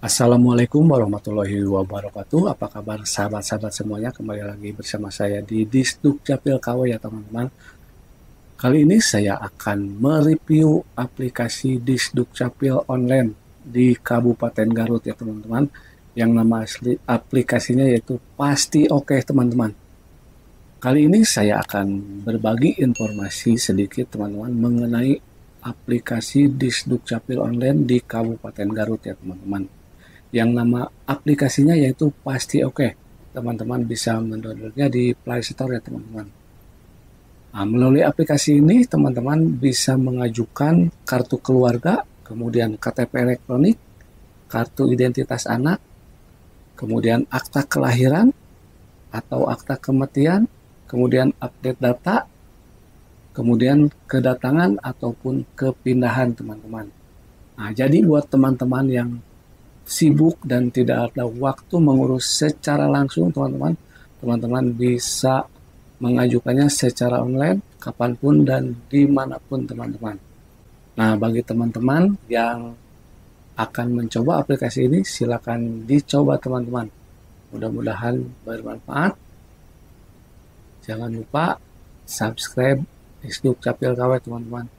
Assalamualaikum warahmatullahi wabarakatuh. Apa kabar sahabat-sahabat semuanya? Kembali lagi bersama saya di Disduk Capil KW ya teman-teman. Kali ini saya akan mereview aplikasi Disduk Capil online di Kabupaten Garut ya teman-teman. Yang nama asli aplikasinya yaitu Pasti Oke teman-teman. Kali ini saya akan berbagi informasi sedikit teman-teman mengenai aplikasi Disduk Capil online di Kabupaten Garut ya teman-teman. Yang nama aplikasinya yaitu Pasti Oke. Teman-teman bisa mendownloadnya di Play Store ya teman-teman. Nah, melalui aplikasi ini teman-teman bisa mengajukan kartu keluarga, kemudian KTP elektronik, kartu identitas anak, kemudian akta kelahiran atau akta kematian, kemudian update data, kemudian kedatangan ataupun kepindahan teman-teman. Nah, jadi buat teman-teman yang sibuk dan tidak ada waktu mengurus secara langsung teman-teman bisa mengajukannya secara online kapanpun dan dimanapun teman-teman. Nah, bagi teman-teman yang akan mencoba aplikasi ini, silakan dicoba teman-teman. Mudah-mudahan bermanfaat. Jangan lupa subscribe Disduk Capil KW teman-teman.